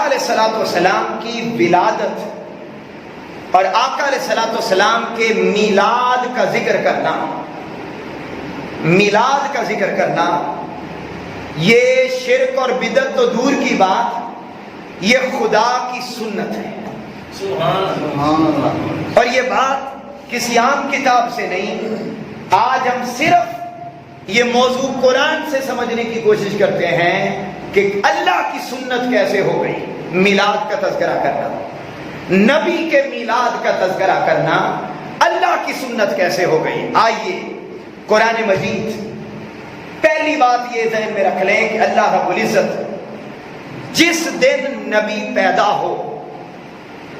علیہ الصلوۃ والسلام کی ولادت اور آقا علیہ الصلوۃ والسلام کے میلاد کا ذکر کرنا، میلاد کا ذکر کرنا، یہ شرک اور بدعت تو دور کی بات، یہ خدا کی سنت ہے۔ اور یہ بات کسی عام کتاب سے نہیں، آج ہم صرف یہ موضوع قرآن سے سمجھنے کی کوشش کرتے ہیں کہ اللہ کی سنت کیسے ہو گئی۔ میلاد کا تذکرہ کرنا، نبی کے میلاد کا تذکرہ کرنا، اللہ کی سنت کیسے ہو گئی۔ آئیے قرآن مجید، پہلی بات یہ ذہن میں رکھ لیں کہ اللہ رب العزت جس دن نبی پیدا ہو،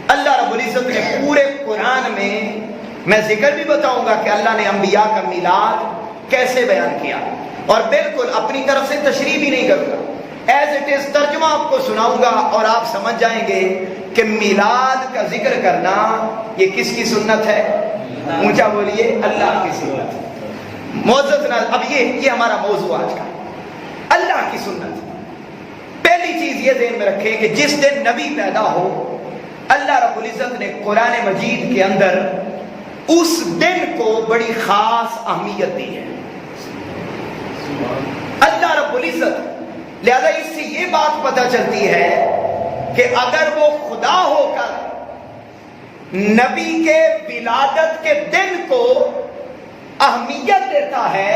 اللہ رب العزت نے پورے قرآن میں ذکر بھی بتاؤں گا کہ اللہ نے انبیاء کا میلاد کیسے بیان کیا، اور بالکل اپنی طرف سے تشریح بھی نہیں کروں گا، ایز اٹ از ترجمہ آپ کو سناؤں گا اور آپ سمجھ جائیں گے کہ میلاد کا ذکر کرنا یہ کس کی سنت ہے؟ اونچا بولیے، اللہ کی سنت۔ معزز ناظرین، اب یہ ہمارا موضوع آج کا، اللہ کی سنت۔ پہلی چیز یہ ذہن میں رکھیں کہ جس دن نبی پیدا ہو، اللہ رب العزت نے قرآن مجید کے اندر اس دن کو بڑی خاص اہمیت دی ہے۔ اللہ رب العزت، لہذا اس سے یہ بات پتہ چلتی ہے کہ اگر وہ خدا ہو کر نبی کے ولادت کے دن کو اہمیت دیتا ہے،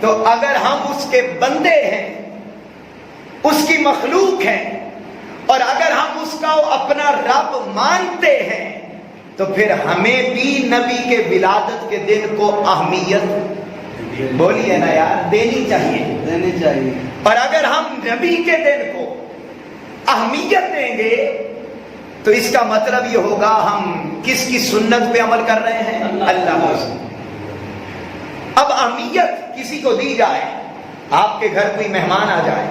تو اگر ہم اس کے بندے ہیں، اس کی مخلوق ہیں، اور اگر ہم اس کا اپنا رب مانتے ہیں، تو پھر ہمیں بھی نبی کے ولادت کے دن کو اہمیت، بولیے نا یار، دینی چاہیے۔ اور اگر ہم نبی کے دن کو اہمیت دیں گے تو اس کا مطلب یہ ہوگا ہم کس کی سنت پہ عمل کر رہے ہیں؟ اللہ کی۔ اب اہمیت کسی کو دی جائے، آپ کے گھر کوئی مہمان آ جائے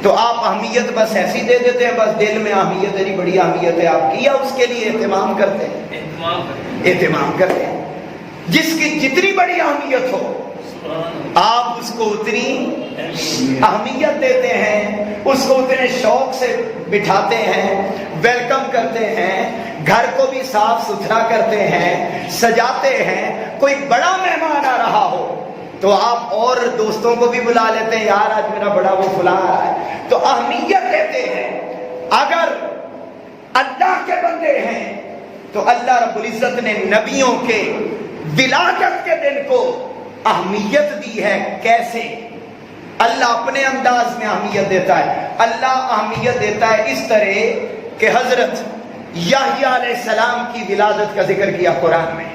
تو آپ اہمیت بس ایسی دے دیتے ہیں، بس دل میں اہمیت ہے، بڑی اہمیت ہے آپ کی، یا اس کے لیے اہتمام کرتے ہیں؟ اہتمام کرتے ہیں۔ جس کی جتنی بڑی اہمیت ہو آپ اس کو اتنی اہمیت دیتے ہیں، اس کو اتنے شوق سے بٹھاتے ہیں، ویلکم کرتے ہیں، گھر کو بھی صاف ستھرا کرتے ہیں، سجاتے ہیں۔ کوئی بڑا مہمان آ رہا ہو تو آپ اور دوستوں کو بھی بلا لیتے ہیں، یار آج میرا بڑا وہ فلاں آ رہا ہے، تو اہمیت دیتے ہیں۔ اگر اللہ کے بندے ہیں تو اللہ رب العزت نے نبیوں کے ولادت کے دن کو اہمیت دی ہے۔ کیسے؟ اللہ اپنے انداز میں اہمیت دیتا ہے۔ اللہ اہمیت دیتا ہے اس طرح کہ حضرت یحییٰ علیہ السلام کی ولادت کا ذکر کیا قرآن میں،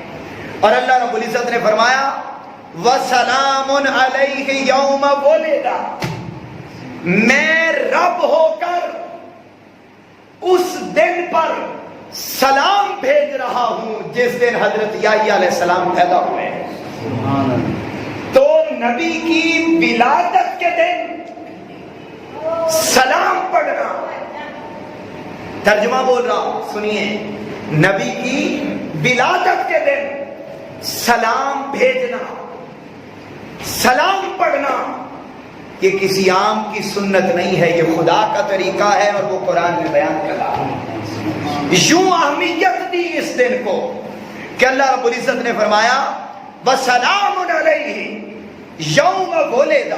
اور اللہ رب العزت نے فرمایا وَسَلَامٌ عَلَيْهِ يَوْمَ وُلِدَ، میں رب ہو کر اس دن پر سلام بھیج رہا ہوں جس دن حضرت یحییٰ علیہ السلام پیدا ہوئے۔ تو نبی کی ولادت کے دن سلام پڑھنا، ترجمہ بول رہا ہوں سنیے، نبی کی ولادت کے دن سلام بھیجنا، سلام پڑھنا، یہ کسی عام کی سنت نہیں ہے، یہ خدا کا طریقہ ہے اور وہ قرآن میں بیان کر رہا ہے۔ یوں اہمیت دی اس دن کو کہ اللہ رب العزت نے فرمایا وَسَلَامٌ عَلَيْهِ يَوْمَ وُلِدَ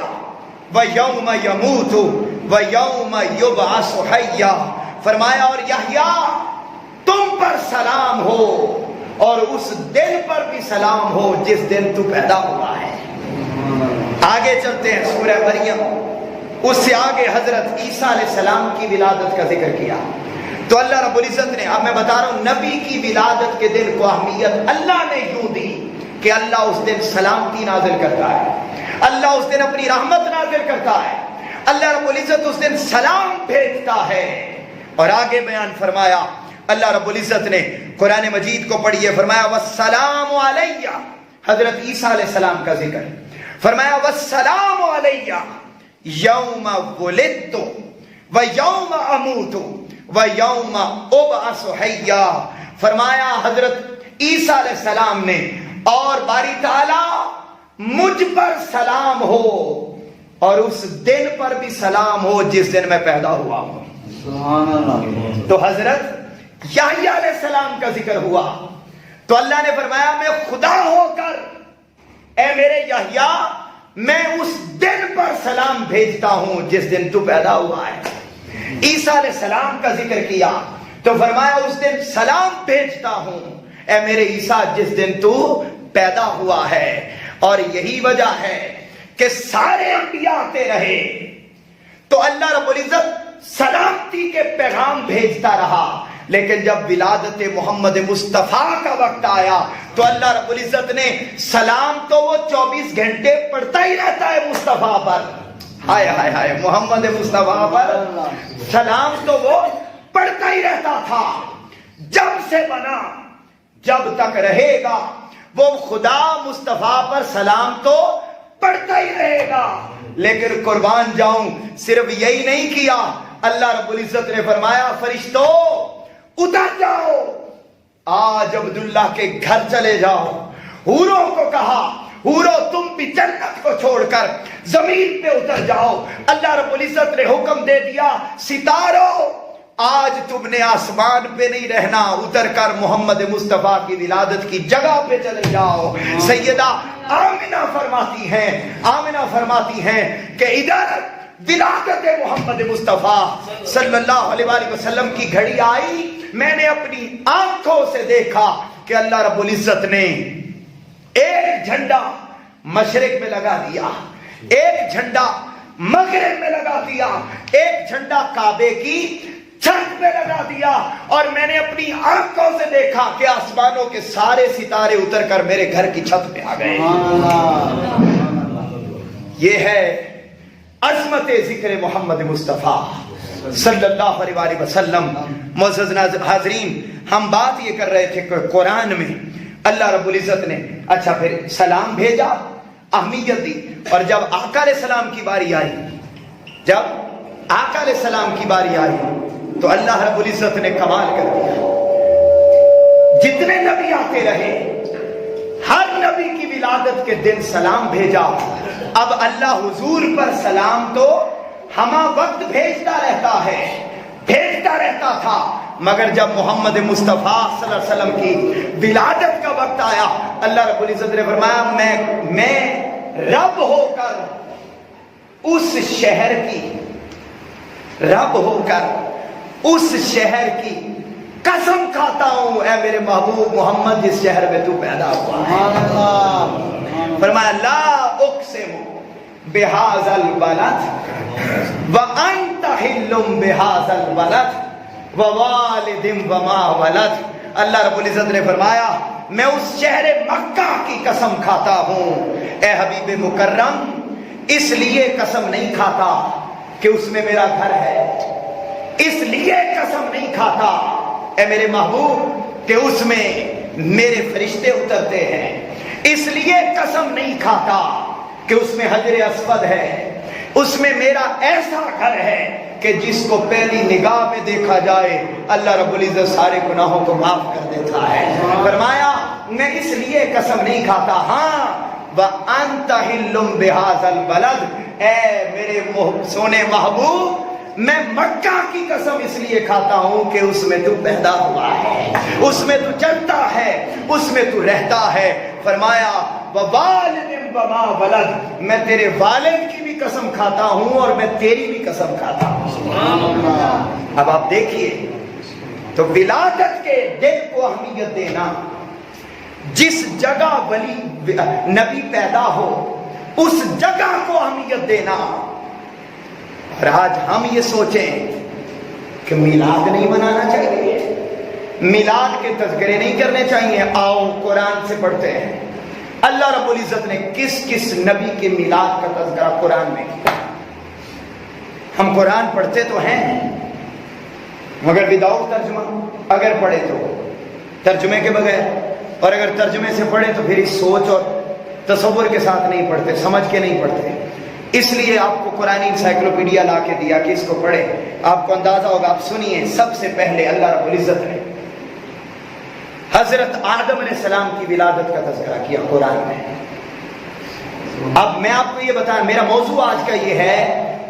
وَيَوْمَ يَمُوتُ وَيَوْمَ يُبْعَثُ حَيًّا، فرمایا اور یحییٰ تم پر سلام ہو اور اس دن پر بھی سلام ہو جس دن تو پیدا ہوا ہے۔ آگے چلتے ہیں سورہ مریم، اس سے آگے حضرت عیسیٰ علیہ السلام کی ولادت کا ذکر کیا۔ تو اللہ رب العزت نے، اب میں بتا رہا ہوں، نبی کی ولادت کے دن کو اہمیت اللہ نے یوں دی کہ اللہ اس دن سلامتی نازل کرتا ہے، اللہ اس دن اپنی رحمت نازل کرتا ہے، اللہ رب العزت اس دن سلام بھیجتا ہے۔ اور آگے بیان فرمایا اللہ رب العزت نے، قرآن مجید کو پڑھیے، فرمایا وَالسَّلَامُ عَلَيَّ، حضرت عیسیٰ علیہ السلام کا ذکر، فرمایا وَالسَّلَامُ عَلَيَّ يَوْمَ وُلِدتُّ وَيَوْمَ أَمُوتُ وَيَوْمَ أُبْعَثُ حَيًّا، فرمایا حضرت عیسیٰ علیہ السلام نے، اور باری تعالی مجھ پر سلام ہو اور اس دن پر بھی سلام ہو جس دن میں پیدا ہوا ہوں۔ تو حضرت یحییٰ علیہ السلام کا ذکر ہوا تو اللہ نے فرمایا میں خدا ہو کر اے میرے یحییٰ میں اس دن پر سلام بھیجتا ہوں جس دن تو پیدا ہوا ہے. عیسیٰ علیہ السلام کا ذکر کیا تو فرمایا اس دن سلام بھیجتا ہوں اے میرے عیسیٰ جس دن تو پیدا ہوا ہے. اور یہی وجہ ہے کہ سارے انبیاء آتے رہے تو اللہ رب العزت سلامتی کے پیغام بھیجتا رہا، لیکن جب ولادت محمد مصطفیٰ کا وقت آیا تو اللہ رب العزت نے سلام تو وہ 24 گھنٹے پڑھتا ہی رہتا ہے مصطفیٰ پر، ہائے ہائے ہائے محمد مصطفیٰ پر سلام تو وہ پڑھتا ہی رہتا تھا. جب سے بنا جب تک رہے گا وہ خدا مصطفیٰ پر سلام تو پڑھتا ہی رہے گا. لیکن قربان جاؤں صرف یہی نہیں کیا، اللہ رب العزت نے فرمایا فرشتوں اتر جاؤ آج عبداللہ کے گھر چلے جاؤ. حوروں کو کہا حوروں تم بھی جنت کو چھوڑ کر زمین پہ اتر جاؤ. اللہ رب العزت نے حکم دے دیا ستاروں آج تم نے آسمان پہ نہیں رہنا، اتر کر محمد مصطفیٰ کی ولادت کی جگہ پہ چلے جاؤ. سیدہ آمنہ فرماتی ہیں کہ ادھر ولادت محمد مصطفیٰ صلی اللہ علیہ وآلہ وسلم کی گھڑی آئی، میں نے اپنی آنکھوں سے دیکھا کہ اللہ رب العزت نے ایک جھنڈا مشرق میں لگا دیا، ایک جھنڈا مغرب میں لگا دیا، ایک جھنڈا کعبے کی چھت پہ لگا دیا، اور میں نے اپنی آنکھوں سے دیکھا کہ آسمانوں کے سارے ستارے اتر کر میرے گھر کی چھت پہ آ گئے. یہ ہے عظمت ذکر محمد مصطفیٰ صلی اللہ علیہ وآلہ وسلم. معزز حاضرین ہم بات یہ کر رہے تھے کہ قرآن میں اللہ رب العزت نے اچھا پھر سلام بھیجا، اہمیت دی، اور جب آقا علیہ السلام کی باری آئی تو اللہ رب العزت نے کمال کر دیا. جتنے نبی آتے رہے ہر نبی کی ولادت کے دن سلام بھیجا. اب اللہ حضور پر سلام تو ہمہ وقت بھیجتا رہتا تھا، مگر جب محمد مصطفیٰ صلی اللہ علیہ وسلم کی ولادت کا وقت آیا اللہ رب العزت نے فرمایا میں رب ہو کر اس شہر کی قسم کھاتا ہوں اے میرے محبوب محمد جس شہر میں تو پیدا ہوا. فرمایا لا اقسم بہذا البلد وانت حل بہذا البلد ووالد وما ولد. اللہ رب العزت نے فرمایا میں اس شہر مکہ کی قسم کھاتا ہوں اے حبیب مکرم، اس لیے قسم نہیں کھاتا کہ اس میں میرا گھر ہے، اس لیے قسم نہیں کھاتا اے میرے محبوب کہ اس میں میرے فرشتے اترتے ہیں، اس لیے قسم نہیں کھاتا کہ اس میں حجر اسود ہے، اس میں میرا ایسا گھر ہے کہ جس کو پہلی نگاہ میں دیکھا جائے اللہ رب العزت سارے گناہوں کو معاف کر دیتا ہے. فرمایا میں اس لیے قسم نہیں کھاتا، ہاں وَأَنْتَ حِلٌّ بِهَذَا الْبَلَدِ، اے میرے سونے محبوب میں مکہ کی قسم اس لیے کھاتا ہوں کہ اس میں تو پیدا ہوا ہے، اس میں تو چلتا ہے، اس میں تو رہتا ہے. فرمایا وَوَالِدٍ وَمَا وَلَدٍ، میں تیرے والد کی بھی قسم کھاتا ہوں اور میں تیری بھی قسم کھاتا ہوں. اب آپ دیکھیے تو ولادت کے دن کو اہمیت دینا، جس جگہ ولی نبی پیدا ہو اس جگہ کو اہمیت دینا. اور آج ہم یہ سوچیں کہ میلاد نہیں منانا چاہیے، میلاد کے تذکرے نہیں کرنے چاہیے. آؤ قرآن سے پڑھتے ہیں اللہ رب العزت نے کس کس نبی کے میلاد کا تذکرہ قرآن میں کیا. ہم قرآن پڑھتے تو ہیں مگر وداؤٹ ترجمہ، اگر پڑھے تو ترجمے کے بغیر، اور اگر ترجمے سے پڑھے تو پھر اس سوچ اور تصور کے ساتھ نہیں پڑھتے، سمجھ کے نہیں پڑھتے. اس لیے آپ کو قرآن انسائکلوپیڈیا لا کے دیا کہ اس کو پڑھے. آپ کو اندازہ ہوگا، آپ سنیے، سب سے پہلے اللہ رب العزت نے حضرت آدم علیہ السلام کی ولادت کا تذکرہ کیا قرآن میں. اب میں آپ کو یہ بتاؤں، میرا موضوع آج کا یہ ہے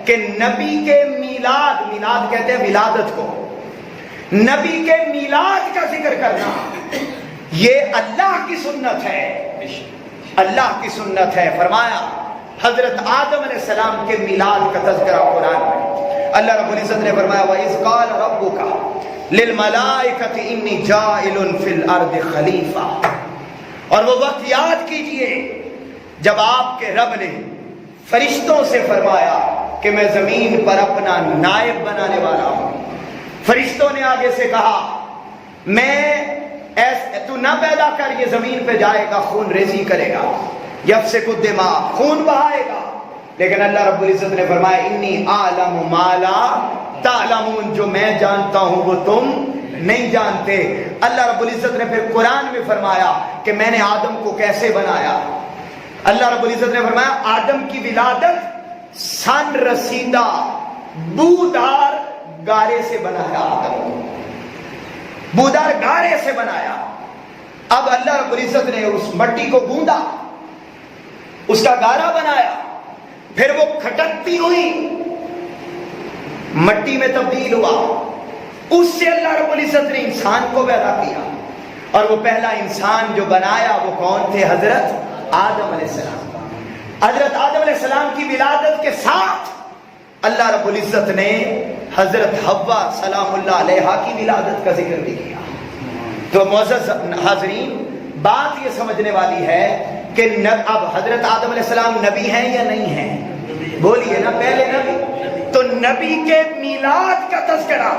کہ نبی کے میلاد، میلاد کہتے ہیں ولادت کو، نبی کے میلاد کا ذکر کرنا یہ اللہ کی سنت ہے، اللہ کی سنت ہے۔ فرمایا حضرت آدم علیہ السلام کے میلاد کا تذکرہ قرآن میں اللہ رب العزت نے فرمایا وَإِذْ قَالَ رَبُّكَ لِلْمَلَائِكَةِ إِنِّي جَاعِلٌ فِي الْأَرْضِ خَلِيفَةً، اور وہ وقت یاد کیجئے جب آپ کے رب نے فرشتوں سے فرمایا کہ میں زمین پر اپنا نائب بنانے والا ہوں۔ فرشتوں نے آگے سے کہا تو نہ پیدا کر، یہ زمین پہ جائے گا، خون ریزی کرے گا، یفسک الدماء، خون بہائے گا، لیکن اللہ رب العزت نے فرمایا انی اعلم ما لا تعلمون، جو میں جانتا ہوں وہ تم نہیں جانتے۔ اللہ رب العزت نے پھر قرآن میں فرمایا کہ میں نے آدم کو کیسے بنایا۔ اللہ رب العزت نے فرمایا آدم کی ولادت سن رسیدہ بودار گارے سے بنایا، آدم کو بودار گارے سے بنایا۔ اب اللہ رب العزت نے اس مٹی کو گوندا، اس کا گارا بنایا، پھر وہ کھٹکتی ہوئی مٹی میں تبدیل ہوا، اس سے اللہ رب العزت نے انسان کو پیدا کیا، اور وہ پہلا انسان جو بنایا وہ کون تھے؟ حضرت آدم علیہ السلام۔ حضرت آدم علیہ السلام کی ولادت کے ساتھ اللہ رب العزت نے حضرت حوا سلام اللہ علیہا کی ولادت کا ذکر بھی کیا۔ تو معزز حاضرین، بات یہ سمجھنے والی ہے کہ اب حضرت آدم علیہ السلام نبی ہیں یا نہیں ہیں؟ بولیے نا، پہلے نبی، تو نبی کے میلاد کا تذکرہ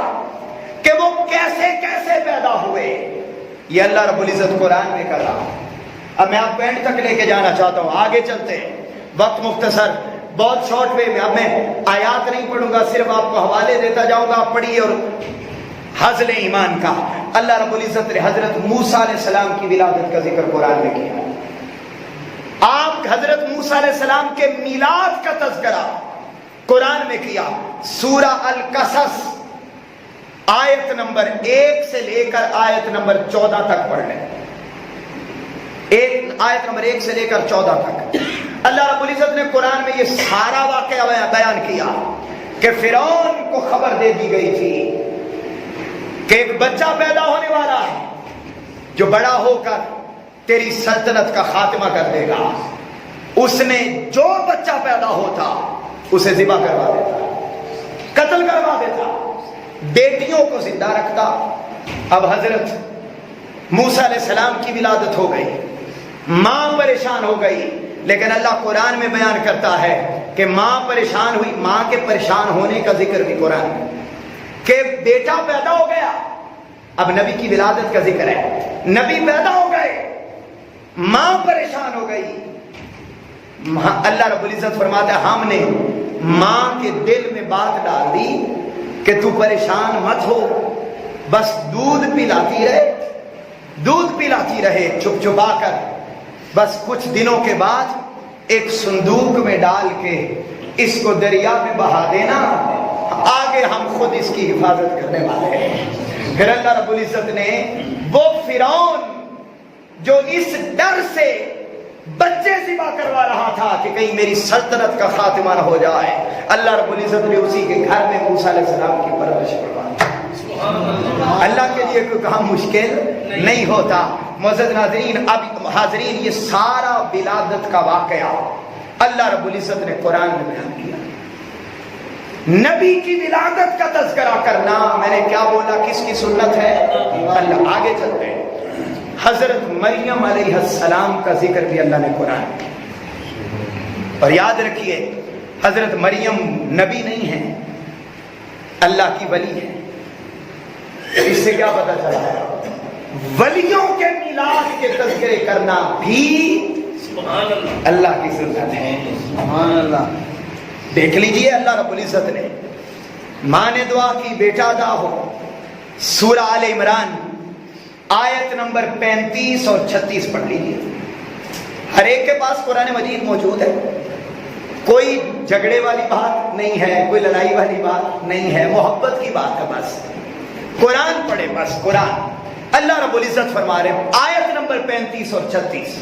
کہ وہ کیسے کیسے پیدا ہوئے یہ اللہ رب العزت قرآن میں کر رہا۔ اب میں آپ کو اینڈ تک لے کے جانا چاہتا ہوں، آگے چلتے ہیں، وقت مختصر، بہت شارٹ وے میں۔ اب میں آیات نہیں پڑھوں گا، صرف آپ کو حوالے دیتا جاؤں گا، آپ پڑھیے اور حاصل ایمان کا۔ اللہ رب العزت نے حضرت موسیٰ علیہ السلام کی ولادت کا ذکر قرآن میں کیا۔ آپ حضرت موسیٰ علیہ السلام کے میلاد کا تذکرہ قرآن میں کیا۔ سورہ القصص آیت نمبر 1 سے لے کر آیت نمبر 14 تک پڑھ لیں، آیت نمبر 1 سے لے کر 14 تک۔ اللہ رب العزت نے قرآن میں یہ سارا واقعہ بیان کیا کہ فرعون کو خبر دے دی گئی تھی کہ ایک بچہ پیدا ہونے والا ہے جو بڑا ہو کر تیری سلطنت کا خاتمہ کر دے گا۔ اس نے جو بچہ پیدا ہوتا اسے ذبح کروا دیتا، قتل کروا دیتا، بیٹیوں کو زندہ رکھتا۔ اب حضرت موسیٰ علیہ السلام کی ولادت ہو گئی، ماں پریشان ہو گئی، لیکن اللہ قرآن میں بیان کرتا ہے کہ ماں پریشان ہوئی، ماں کے پریشان ہونے کا ذکر بھی قرآن میں کہ بیٹا پیدا ہو گیا۔ اب نبی کی ولادت کا ذکر ہے، نبی پیدا ہو گئے، ماں پریشان ہو گئی۔ اللہ رب العزت فرماتا ہے ہم نے ماں کے دل میں بات ڈال دی کہ تو پریشان مت ہو، بس دودھ پلاتی رہے، دودھ پلاتی رہے چھپ چھپا کر، بس کچھ دنوں کے بعد ایک صندوق میں ڈال کے اس کو دریا میں بہا دینا، آگے ہم خود اس کی حفاظت کرنے والے ہیں۔ پھر اللہ رب العزت نے وہ فرعون جو اس ڈر سے بچے ذبح کروا رہا تھا کہ کہیں میری سلطنت کا خاتمہ نہ ہو جائے، اللہ رب العزت نے اسی کے گھر میں موسیٰ علیہ السلام کی پرورش کروائی۔ اللہ کے لیے کوئی کام مشکل نہیں ہوتا۔ معزز ناظرین، اب حاضرین، یہ سارا ولادت کا واقعہ اللہ رب العزت نے قرآن میں بیان کیا۔ نبی کی ولادت کا تذکرہ کرنا، میں نے کیا بولا، کس کی سنت ہے؟ اللہ۔ آگے چلتے ہیں، حضرت مریم علیہ السلام کا ذکر بھی اللہ نے قرآن میں، اور یاد رکھیے حضرت مریم نبی نہیں ہے، اللہ کی ولی ہے۔ اس سے کیا پتہ چلا ہے؟ ولیوں کے میلاد کے تذکرے کرنا بھی اللہ کی سنت ہے۔ سبحان اللہ۔ دیکھ لیجئے اللہ رب العزت نے ماں نے دعا کی بیٹا عطا ہو، سورہ آل عمران آیت نمبر 35 اور 36 پڑھ لیجئے۔ ہر ایک کے پاس قرآن مجید موجود ہے، کوئی جھگڑے والی بات نہیں ہے، کوئی لڑائی والی بات نہیں ہے، محبت کی بات ہے، بس قرآن پڑھے، بس قرآن۔ اللہ رب العزت فرما رہے ہیں آیت نمبر 35 اور 36،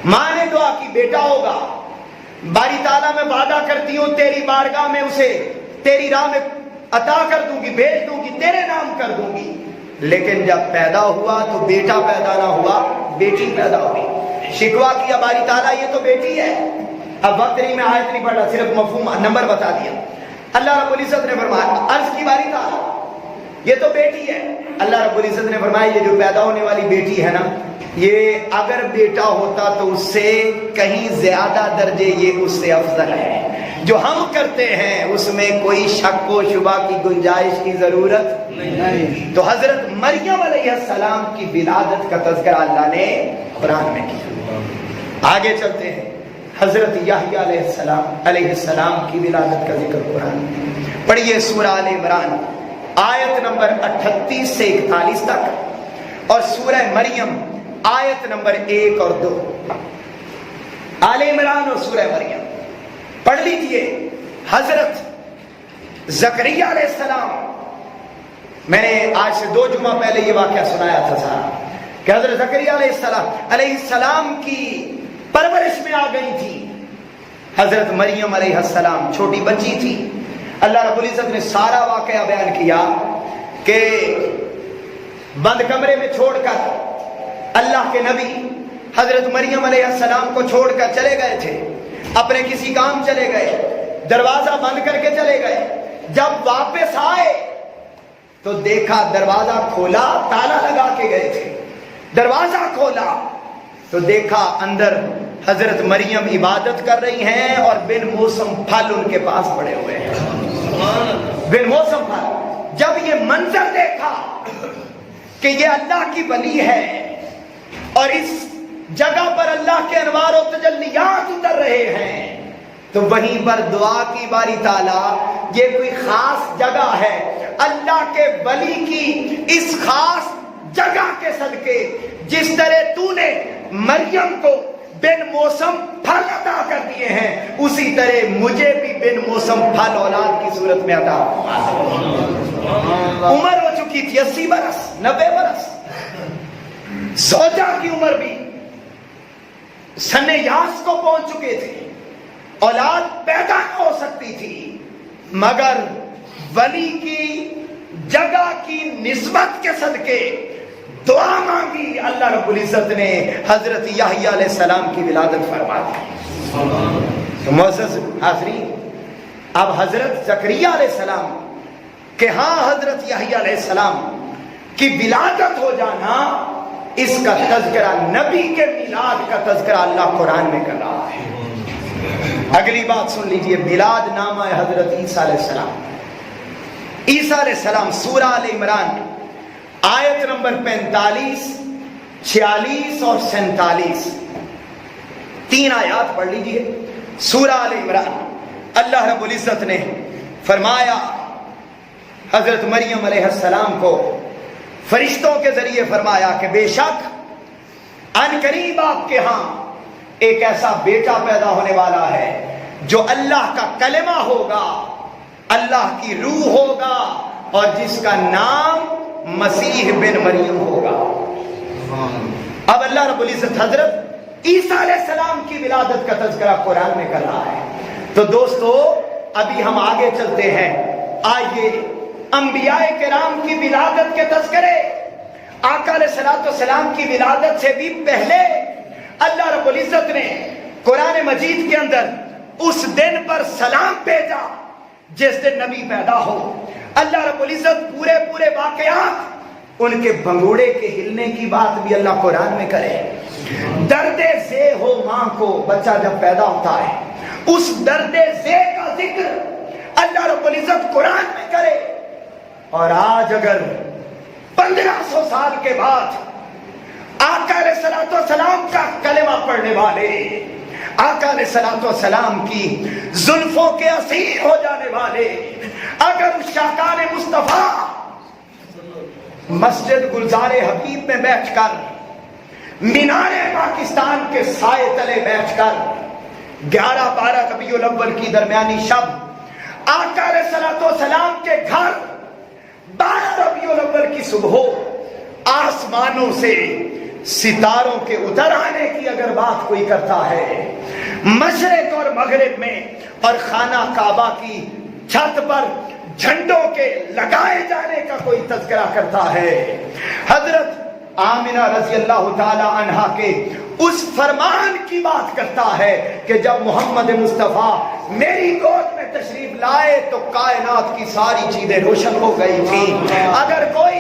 ماں نے دعا کی بیٹا ہوگا، باری تعالیٰ میں وعدہ کرتی ہوں تیری بارگاہ میں اسے، تیری راہ میں عطا کر دوں گی، بھیج دوں گی، تیرے نام کر دوں گی۔ لیکن جب پیدا ہوا تو بیٹا پیدا نہ ہوا، بیٹی پیدا ہوئی۔ شکوا کیا باری تعالیٰ یہ تو بیٹی ہے۔ اب وقت نہیں، میں آیت نہیں پڑھا، صرف مفہوم نمبر بتا دیا۔ اللہ رب العزت نے فرمایا، عرض کی باری تعالیٰ یہ تو بیٹی ہے۔ اللہ رب العزت نے فرمایا یہ جو پیدا ہونے والی بیٹی ہے نا، یہ اگر بیٹا ہوتا تو اس سے کہیں زیادہ درجے یہ اس سے افضل ہے۔ جو ہم کرتے ہیں اس میں کوئی شک و شبہ کی گنجائش کی ضرورت نہیں۔ تو حضرت مریم علیہ السلام کی ولادت کا تذکرہ اللہ نے قرآن میں کیا۔ آگے چلتے ہیں، حضرت یحییٰ علیہ السلام کی ولادت کا ذکر قرآن میں۔ پڑھیے سورہ آل عمران آیت نمبر 38 سے 41 تک، اور سورہ مریم آیت نمبر 1 اور 2۔ آل عمران اور سورہ مریم پڑھ لیجئے۔ حضرت زکریا علیہ السلام، میں نے آج سے 2 جمعہ پہلے یہ واقعہ سنایا تھا سارا، کہ حضرت زکریا علیہ السلام کی پرورش میں آ گئی تھی۔ حضرت مریم علیہ السلام چھوٹی بچی تھی۔ اللہ رب العزت نے سارا واقعہ بیان کیا کہ بند کمرے میں چھوڑ کر اللہ کے نبی حضرت مریم علیہ السلام کو چھوڑ کر چلے گئے تھے، اپنے کسی کام چلے گئے، دروازہ بند کر کے چلے گئے۔ جب واپس آئے تو دیکھا دروازہ کھولا، تالا لگا کے گئے تھے، دروازہ کھولا تو دیکھا اندر حضرت مریم عبادت کر رہی ہیں اور بن موسم پھل ان کے پاس پڑے ہوئے ہیں، بن موسم پھل۔ جب یہ منظر دیکھا کہ یہ اللہ کی ولی ہے اور اس جگہ پر اللہ کے انوار و تجلیات اتر رہے ہیں، تو وہیں پر دعا کی باری تعالیٰ، یہ کوئی خاص جگہ ہے، اللہ کے ولی کی اس خاص جگہ کے صدقے جس طرح تو نے مریم کو بن موسم پھل عطا کر دیے ہیں، اسی طرح مجھے بھی بن موسم پھل اولاد کی صورت میں عطا۔ عمر ہو چکی تھی 80 برس 90 برس، زوجہ کی عمر بھی سن یاس کو پہنچ چکے تھے، اولاد پیدا نہ ہو سکتی تھی، مگر ولی کی جگہ کی نسبت کے صدقے دعا مانگی، اللہ رب العزت نے حضرت یحییٰ علیہ السلام کی ولادت فرما دی۔ معزز حاضرین، اب حضرت زکریا علیہ السلام کہ ہاں حضرت یحییٰ علیہ السلام کی ولادت ہو جانا، اس کا تذکرہ، نبی کے میلاد کا تذکرہ اللہ قرآن میں کر رہا ہے۔ اگلی بات سن لیجئے، میلاد نامہ حضرت عیسیٰ علیہ السلام۔ عیسیٰ علیہ السلام سورہ آل عمران آیت نمبر 45 46 اور 47، 3 آیات پڑھ لیجئے۔ سورہ آل عمران، اللہ رب العزت نے فرمایا حضرت مریم علیہ السلام کو فرشتوں کے ذریعے فرمایا کہ بے شک ان قریب آپ کے ہاں ایک ایسا بیٹا پیدا ہونے والا ہے جو اللہ کا کلمہ ہوگا، اللہ کی روح ہوگا، اور جس کا نام مسیح بن مریم ہوگا۔ اب اللہ رب العزت حضرت عیسیٰ علیہ السلام کی ولادت کا تذکرہ قرآن میں کر رہا ہے۔ تو دوستو ابھی ہم آگے چلتے ہیں، آئیے انبیاء کرام کی ولادت کے تذکرے، آقا علیہ الصلوۃ والسلام کی ولادت سے بھی پہلے اللہ رب العزت نے قرآن مجید کے اندر اس دن پر سلام بھیجا جس دن نبی پیدا ہو۔ اللہ رب العزت پورے واقعات، ان کے بھنگوڑے کے ہلنے کی بات بھی اللہ قرآن میں کرے۔ درد زے ہو ماں کو، بچہ جب پیدا ہوتا ہے، اس درد زے کا ذکر اللہ رب العزت قرآن میں کرے۔ اور آج اگر 1500 سال کے بعد آقا علیہ الصلوۃ والسلام کا کلمہ پڑھنے والے، آقا علیہ الصلوۃ والسلام کی زلفوں کے اسیر ہو جانے والے، اگر عشاقان مصطفیٰ مسجد گلزار حبیب میں بیٹھ کر، مینار پاکستان کے سائے تلے بیٹھ کر 11-12 ربیع الاول کی درمیانی شب آقا علیہ الصلوۃ والسلام کے گھر 12 ربیع الاول کی صبح آسمانوں سے ستاروں کے اتر آنے کی اگر بات کوئی کرتا ہے، مشرق اور مغرب میں اور خانہ کعبہ کی چھت پر جھنڈوں کے لگائے جانے کا کوئی تذکرہ کرتا ہے، حضرت آمنہ رضی اللہ تعالی عنہا کے اس فرمان کی بات کرتا ہے کہ جب محمد مصطفیٰ میری گود میں تشریف لائے تو کائنات کی ساری چیزیں روشن ہو گئی تھی۔ اگر کوئی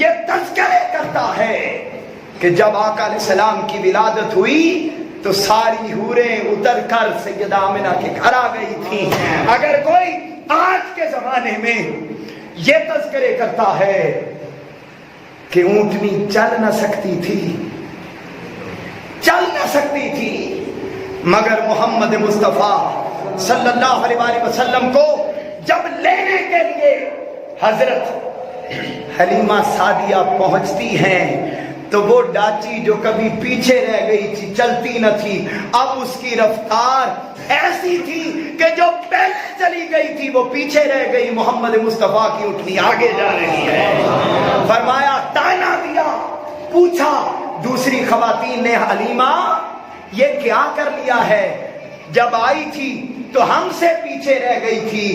یہ تذکرے کرتا ہے کہ جب آقا علیہ السلام کی ولادت ہوئی تو ساری حوریں اتر کر سیدہ آمنہ کے گھر آ گئی تھی، اگر کوئی آج کے زمانے میں یہ تذکرے کرتا ہے کہ اونٹنی چل نہ سکتی تھی مگر محمد مصطفیٰ صلی اللہ علیہ وآلہ وسلم کو جب لینے کے لیے حضرت حلیمہ سعدیہ پہنچتی ہیں تو وہ ڈاچی جو کبھی پیچھے رہ گئی تھی، چلتی نہ تھی، اب اس کی رفتار ایسی تھی کہ جو پہلے چلی گئی تھی وہ پیچھے رہ گئی، محمد مصطفیٰ کی اٹھنی آگے جا رہی ہے۔ فرمایا، تانا دیا، پوچھا دوسری خواتین نے، حلیمہ یہ کیا کر لیا ہے؟ جب آئی تھی تو ہم سے پیچھے رہ گئی تھی،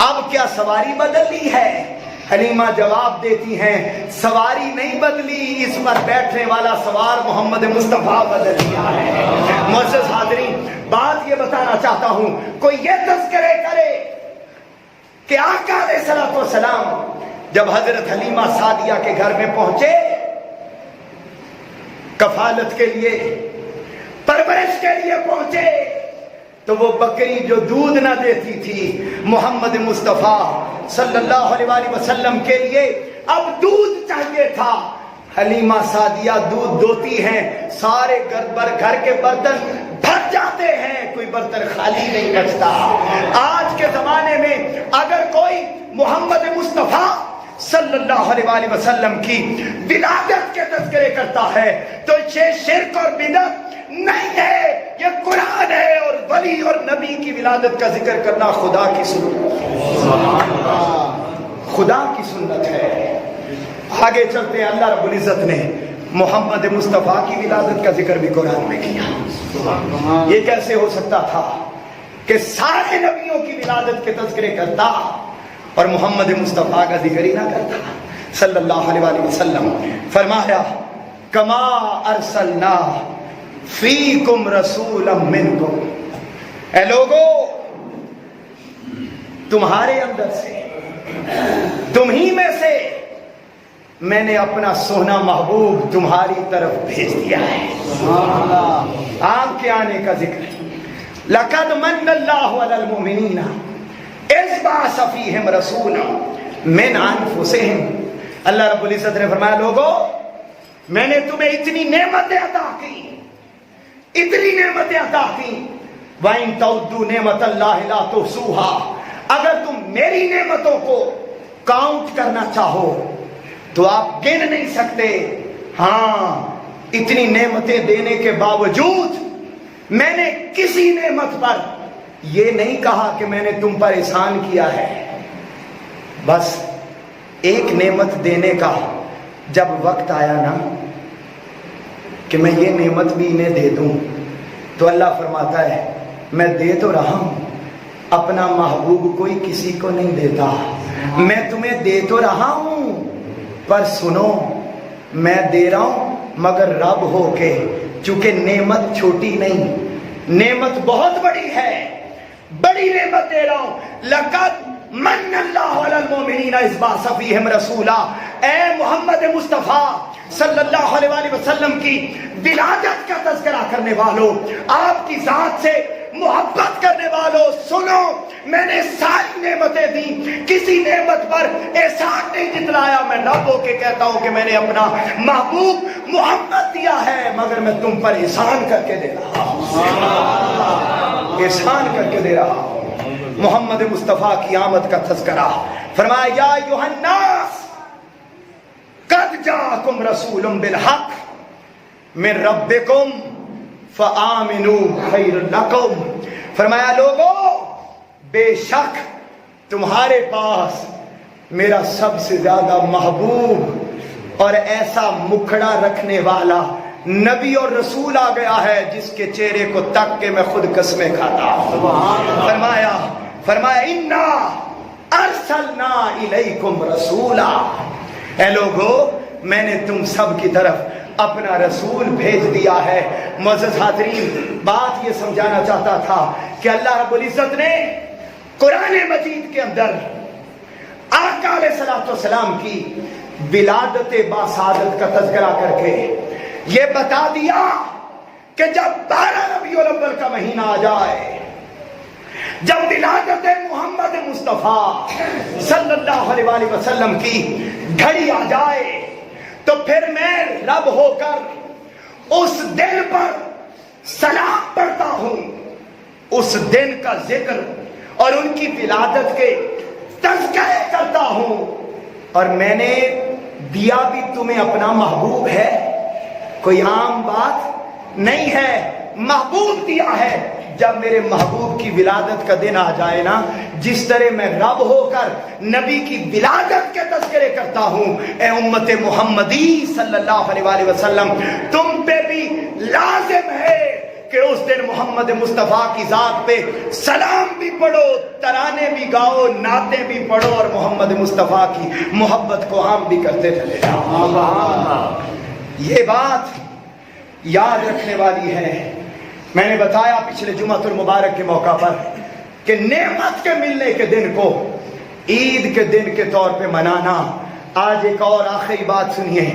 اب کیا سواری بدل لی ہے؟ حلیمہ جواب دیتی ہیں، سواری نہیں بدلی، اس پر بیٹھنے والا سوار محمد مصطفیٰ بدل لیا ہے۔ معزز حاضرین، بات یہ بتانا چاہتا ہوں، کوئی یہ تذکرے کرے کہ آقا علیہ السلام جب حضرت حلیمہ سعدیہ کے گھر میں پہنچے کفالت کے لیے، پرورش کے لیے پہنچے، تو وہ بکری جو دودھ نہ دیتی تھی محمد مصطفیٰ صلی اللہ علیہ وآلہ وسلم کے لیے اب دودھ چاہیے تھا۔ حلیمہ سعدیہ دودھ دوتی ہیں، سارے گھر کے برتن بھر جاتے ہیں، کوئی برتن خالی نہیں بچتا۔ آج کے زمانے میں اگر کوئی محمد مصطفیٰ صلی اللہ علیہ وآلہ وسلم کی ولادت کے تذکرے کرتا ہے تو یہ شرک اور بدعت نہیں ہے، یہ قرآن ہے، اور ولی اور نبی کی ولادت کا ذکر کرنا خدا کی سنت ہے، خدا کی سنت ہے۔ آگے چلتے ہیں، اللہ رب العزت نے محمد مصطفیٰ کی ولادت کا ذکر بھی قرآن میں کیا۔ یہ کیسے ہو سکتا تھا کہ سارے نبیوں کی ولادت کے تذکرے کرتا اور محمد مصطفیٰ کا ذکر ہی نہ کرتا صلی اللہ علیہ وآلہ وسلم؟ فرمایا، کما ارسلنا فیکم رسولا منکم، اے لوگو تمہارے اندر سے، تم ہی میں سے میں نے اپنا سونا محبوب تمہاری طرف بھیج دیا ہے۔ آپ کے آنے کا ذکر، لقد من اللہ علی المؤمنین اذ بعث فیہم رسولا من انفسہم، اللہ رب العزت نے فرمایا، لوگو میں نے تمہیں اتنی نعمتیں عطا کی، اتنی نعمتیں عطا کی، وَإِن تَعُدُّوا نِعْمَتَ اللَّهِ لَا تُحْصُوهَا، اگر تم میری نعمتوں کو کاؤنٹ کرنا چاہو تو آپ گن نہیں سکتے۔ ہاں، اتنی نعمتیں دینے کے باوجود میں نے کسی نعمت پر یہ نہیں کہا کہ میں نے تم پر احسان کیا ہے۔ بس ایک نعمت دینے کا جب وقت آیا نا کہ میں یہ نعمت بھی انہیں دے دوں تو اللہ فرماتا ہے، میں دے تو رہا ہوں، اپنا محبوب کوئی کسی کو نہیں دیتا، میں تمہیں دے تو رہا ہوں، پر سنو میں دے رہا ہوں مگر رب ہو کے، چونکہ نعمت چھوٹی نہیں، نعمت بہت بڑی ہے، بڑی نعمت دے رہا ہوں۔ لقد من اللہ علی المؤمنین اذ بعث فیہم رسولا، اے محمد مصطفیٰ صلی اللہ علیہ وآلہ وسلم کی ولادت کا تذکرہ کرنے والوں، آپ کی ذات سے محبت کرنے والوں، سنو میں نے ساری نعمتیں دی، کسی نعمت پر احسان نہیں جتلایا، میں رب ہو کے کہتا ہوں کہ میں نے اپنا محبوب محمد دیا ہے، مگر میں تم پر احسان کر کے دے رہا ہوں، احسان کر کے دے رہا ہوں۔ محمد مصطفیٰ کی آمد کا تذکرہ، فرمایا، یا ایھا الناس قد جاءکم رسول بالحق من ربکم فآمنوا خیر لکم، فرمایا لوگو بے شک تمہارے پاس میرا سب سے زیادہ محبوب اور ایسا مکھڑا رکھنے والا نبی اور رسول آ گیا ہے جس کے چہرے کو تک کے میں خود قسمیں کھاتا ہوں۔ فرمایا انا ارسلنا الیکم رسولا، اے لوگو میں نے تم سب کی طرف اپنا رسول بھیج دیا ہے۔ معزز حاضرین، بات یہ سمجھانا چاہتا تھا کہ اللہ رب العزت نے قرآن مجید کے اندر آقا علیہ الصلوۃ والسلام کی ولادت باسعادت کا تذکرہ کر کے یہ بتا دیا کہ جب 12 ربیع الاول کا مہینہ آ جائے، جب ولادت محمد مصطفیٰ صلی اللہ علیہ وآلہ وسلم کی گھڑی آ جائے تو پھر میں رب ہو کر اس دن پر سلام پڑھتا ہوں، اس دن کا ذکر اور ان کی ولادت کے تذکرے کرتا ہوں۔ اور میں نے دیا بھی تمہیں اپنا محبوب ہے، کوئی عام بات نہیں ہے، محبوب دیا ہے۔ جب میرے محبوب کی ولادت کا دن آ جائے نا، جس طرح میں رب ہو کر نبی کی ولادت کے تذکرے کرتا ہوں، اے امت محمدی صلی اللہ علیہ وآلہ وسلم، تم پہ بھی لازم ہے کہ اس دن محمد مصطفیٰ کی ذات پہ سلام بھی پڑھو، ترانے بھی گاؤ، نعتیں بھی پڑھو، اور محمد مصطفیٰ کی محبت کو عام بھی کرتے چلے جاؤ۔ یہ بات یاد رکھنے والی ہے۔ میں نے بتایا پچھلے جمعۃ المبارک کے موقع پر کہ نعمت کے ملنے کے دن کو عید کے دن کے طور پہ منانا۔ آج ایک اور آخری بات سنیے،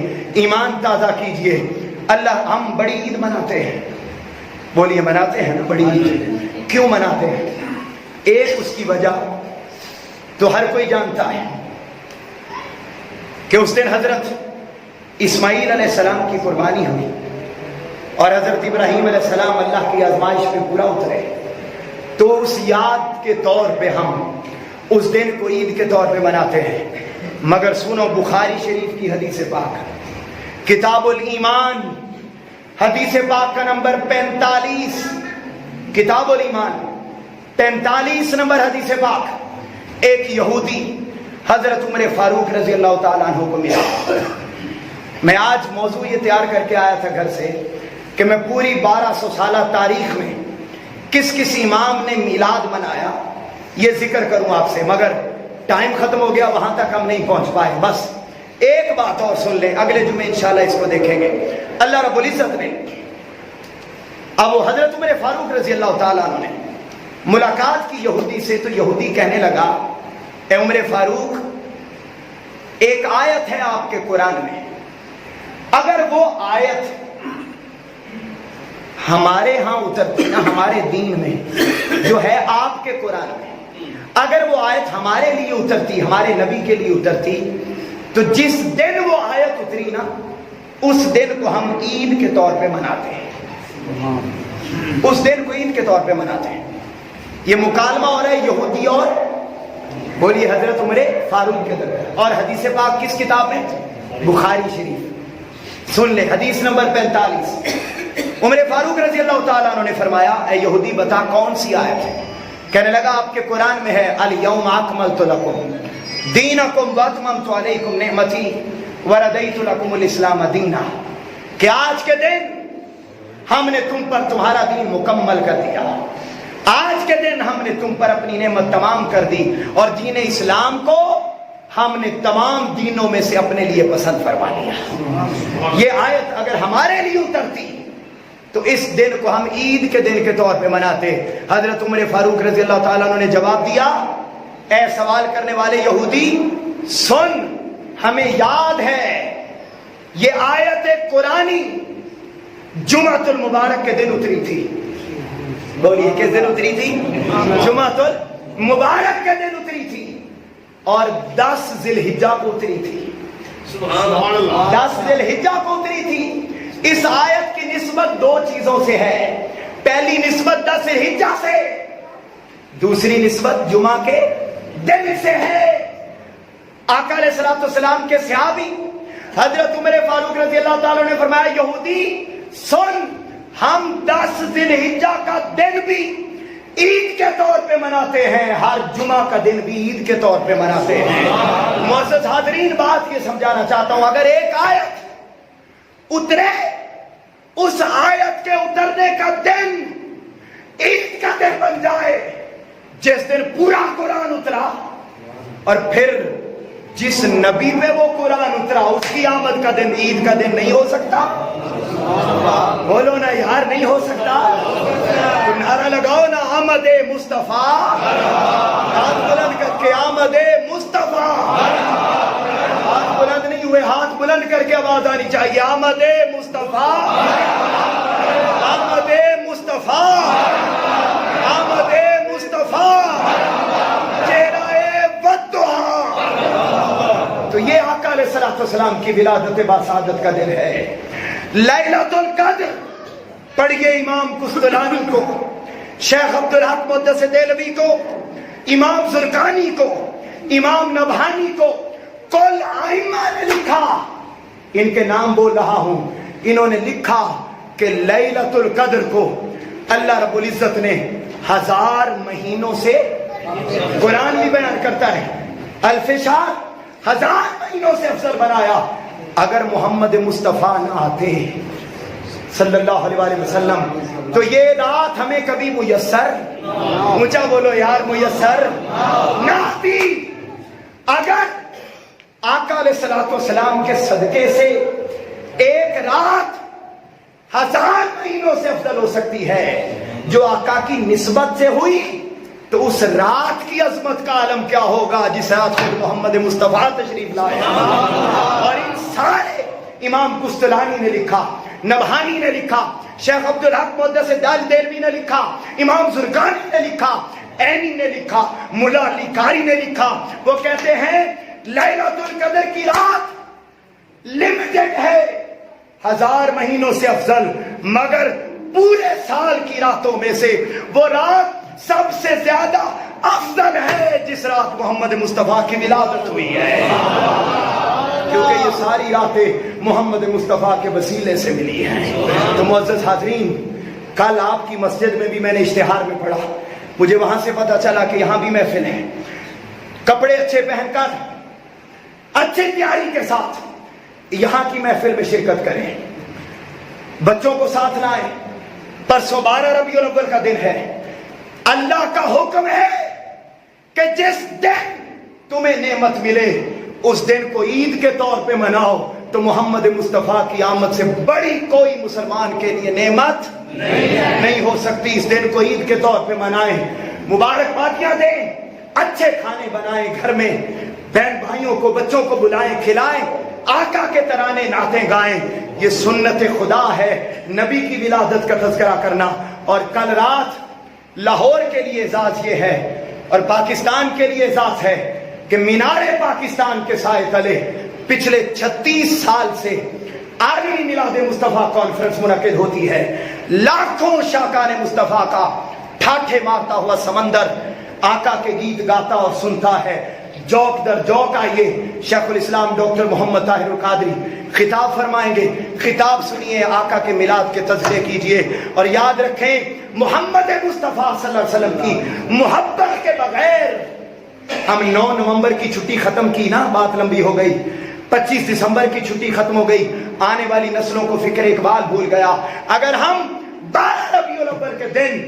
ایمان تازہ کیجئے۔ اللہ، ہم بڑی عید مناتے ہیں، بولیے مناتے ہیں نا بڑی عید؟ کیوں مناتے ہیں؟ ایک اس کی وجہ تو ہر کوئی جانتا ہے کہ اس دن حضرت اسماعیل علیہ السلام کی قربانی ہوئی اور حضرت ابراہیم علیہ السلام اللہ کی آزمائش میں پورا اترے، تو اس یاد کے طور پہ ہم اس دن کو عید کے طور پہ مناتے ہیں۔ مگر سنو، بخاری شریف کی حدیث پاک، کتاب الایمان، حدیث پاک کا نمبر 45، کتاب الایمان 45 نمبر حدیث پاک، ایک یہودی حضرت عمر فاروق رضی اللہ تعالیٰ عنہ کو ملا۔ میں آج موضوع یہ تیار کر کے آیا تھا گھر سے کہ میں پوری 1200 سالہ تاریخ میں کس کس امام نے میلاد منایا یہ ذکر کروں آپ سے، مگر ٹائم ختم ہو گیا، وہاں تک ہم نہیں پہنچ پائے۔ بس ایک بات اور سن لیں، اگلے جمعے انشاءاللہ اس کو دیکھیں گے۔ اللہ رب العزت نے اب وہ حضرت عمر فاروق رضی اللہ تعالیٰ عنہ نے ملاقات کی یہودی سے، تو یہودی کہنے لگا، اے عمر فاروق، ایک آیت ہے آپ کے قرآن میں، اگر وہ آیت ہمارے ہاں اترتی نا، ہمارے دین میں جو ہے آپ کے قرآن میں، اگر وہ آیت ہمارے لیے اترتی، ہمارے نبی کے لیے اترتی، تو جس دن وہ آیت اتری نا، اس دن کو ہم عید کے طور پہ مناتے ہیں، اس دن کو عید کے طور پہ مناتے ہیں۔ یہ مکالمہ ہو رہا ہے یہودی اور بولیے حضرت عمر فاروق کے درمیان، اور حدیث پاک کس کتاب میں؟ بخاری شریف۔ سن لے حدیث نمبر 45، عمر فاروق رضی اللہ تعالیٰ عنہ نے فرمایا، اے یہودی بتا کون سی آیت ہے؟ کہنے لگا آپ کے قرآن میں ہے، الیوم اکملت لکم دینکم واتممت علیکم نعمتی وردیت لکم الاسلام دینا، کہ آج کے دن ہم نے تم پر تمہارا دین مکمل کر دیا، آج کے دن ہم نے تم پر اپنی نعمت تمام کر دی، اور دین اسلام کو ہم نے تمام دینوں میں سے اپنے لیے پسند فرما لیا۔ یہ آیت اگر ہمارے لیے اترتی تو اس دن کو ہم عید کے دن کے طور پہ مناتے۔ حضرت عمر فاروق رضی اللہ تعالیٰ عنہ نے جواب دیا، اے سوال کرنے والے یہودی سن، ہمیں یاد ہے یہ آیت قرآنی جمعۃ المبارک کے دن اتری تھی۔ بولیے کس دن اتری تھی؟ جمعۃ المبارک کے دن اتری تھی، اور 10 ذی الحجہ کو اتری تھی۔ 10 ذی الحجہ کو اتری تھی۔ اس آیت کی نسبت 2 چیزوں سے ہے، پہلی نسبت 10 ذی الحجہ سے، دوسری نسبت جمعہ کے دن سے ہے۔ آقا علیہ الصلوۃ والسلام کے صحابی حضرت عمر فاروق رضی اللہ تعالیٰ نے فرمایا، یہودی سن، ہم 10 ذی الحجہ کا دن بھی عید کے طور پہ مناتے ہیں، ہر جمعہ کا دن بھی عید کے طور پہ مناتے ہیں۔ معزز حاضرین، بات یہ سمجھانا چاہتا ہوں، اگر ایک آیت اترے، اس آیت کے اترنے کا دن عید کا دن بن جائے، جس دن پورا قرآن اترا، اور پھر جس نبی پہ وہ قرآن اترا اس کی آمد کا دن عید کا دن نہیں ہو سکتا؟ بولو نا یار، نہیں ہو سکتا؟ تو نعرہ لگاؤ نا، آمد مصطفیٰ، ہاتھ بلند کر کے آمد مصطفیٰ، ہاتھ بلند نہیں ہوئے، ہاتھ بلند کر کے آواز آنی چاہیے، آمد مصطفیٰ، آمد مصطفیٰ، آمد مصطفیٰ، چہرہ والضحیٰ۔ تو یہ آقا علیہ السلام کی ولادت باسعادت کا دن ہے، لیلۃ القدر۔ پڑھیے امام قسطلانی کو، شیخ عبدالحق محدث دہلوی کو، امام زرقانی کو، امام نبہانی کو، کل ائمہ نے لکھا، ان کے نام بول رہا ہوں، انہوں نے لکھا کہ لیلۃ القدر کو اللہ رب العزت نے 1000 مہینوں سے، قرآن بھی بیان کرتا ہے، الف شہر، 1000 مہینوں سے افضل بنایا۔ اگر محمد مصطفیٰ نہ آتے صلی اللہ علیہ وآلہ وسلم تو یہ رات ہمیں کبھی میسر، اونچا بولو یار، میسر نہ آتی۔ اگر آقا علیہ السلام کے صدقے سے ایک رات 1000 مہینوں سے افضل ہو سکتی ہے جو آقا کی نسبت سے ہوئی، تو اس رات کی عظمت کا عالم کیا ہوگا جس رات خود محمد مصطفیٰ تشریف لائے۔ اور ان سارے، امام قسطلانی نے لکھا، نبہانی نے لکھا، شیخ عبدالحق محدث دہلوی نے لکھا، امام زرقانی نے لکھا، عینی نے لکھا، ملا علی قاری نے لکھا، وہ کہتے ہیں لیلۃ القدر کی رات لمیٹڈ ہے، 1000 مہینوں سے افضل، مگر پورے سال کی راتوں میں سے وہ رات سب سے زیادہ افضل ہے جس رات محمد مصطفیٰ کی ولادت ہوئی ہے، کیونکہ یہ ساری راتیں محمد مصطفیٰ کے وسیلے سے ملی ہیں۔ تو معزز حاضرین، کل آپ کی مسجد میں بھی میں نے اشتہار میں پڑھا، مجھے وہاں سے پتا چلا کہ یہاں بھی محفل ہے، کپڑے اچھے پہن کر اچھی تیاری کے ساتھ یہاں کی محفل میں شرکت کریں، بچوں کو ساتھ لائیں۔ پرسوں 12 ربیع الاول کا دن ہے، اللہ کا حکم ہے کہ جس دن تمہیں نعمت ملے اس دن کو عید کے طور پہ مناؤ، تو محمد مصطفیٰ کی آمد سے بڑی کوئی مسلمان کے لیے نعمت نہیں ہو سکتی۔ اس دن کو عید کے طور پہ منائیں، مبارکبادیاں دیں، اچھے کھانے بنائیں، گھر میں بہن بھائیوں کو، بچوں کو بلائیں، کھلائیں، آقا کے ترانے نعتیں گائیں۔ یہ سنت خدا ہے، نبی کی ولادت کا تذکرہ کرنا۔ اور کل رات لاہور کے لیے اعزاز یہ ہے اور پاکستان کے لیے اعزاز ہے کہ مینار پاکستان کے سائے تلے پچھلے 36 سال سے عالمی میلاد مصطفیٰ کانفرنس منعقد ہوتی ہے۔ لاکھوں شاکان مصطفیٰ کا ٹھاٹھے مارتا ہوا سمندر آقا کے گیت گاتا اور سنتا ہے، جوک در جوک۔ آئیے شیخ الاسلام ڈاکٹر محمد طاہر القادری خطاب فرمائیں گے، خطاب سنیے، آقا کے میلاد کے تذکرے کیجئے، اور یاد رکھیں محمد مصطفیٰ صلی اللہ علیہ وسلم کی محبت کے بغیر ہم 9 نومبر کی چھٹی ختم کی نا، بات لمبی ہو گئی، 25 دسمبر کی چھٹی ختم ہو گئی، آنے والی نسلوں کو فکر اقبال بھول گیا۔ اگر ہم 12 ربیع الاول کے دن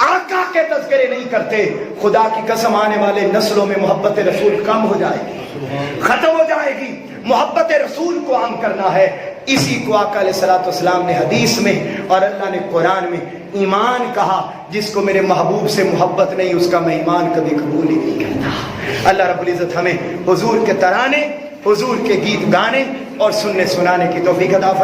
آقا کے تذکرے نہیں کرتے، خدا کی قسم آنے والے نسلوں میں محبت رسول کم ہو جائے گی، ختم ہو جائے گی۔ محبت رسول کو عام کرنا ہے، اسی کو آقا علیہ السلام نے حدیث میں اور اللہ نے قرآن میں ایمان کہا۔ جس کو میرے محبوب سے محبت نہیں، اس کا میں ایمان کبھی قبول ہی نہیں کرتا۔ اللہ رب العزت ہمیں حضور کے ترانے، حضور کے گیت گانے اور سننے سنانے کی توفیق عطا فرمائے۔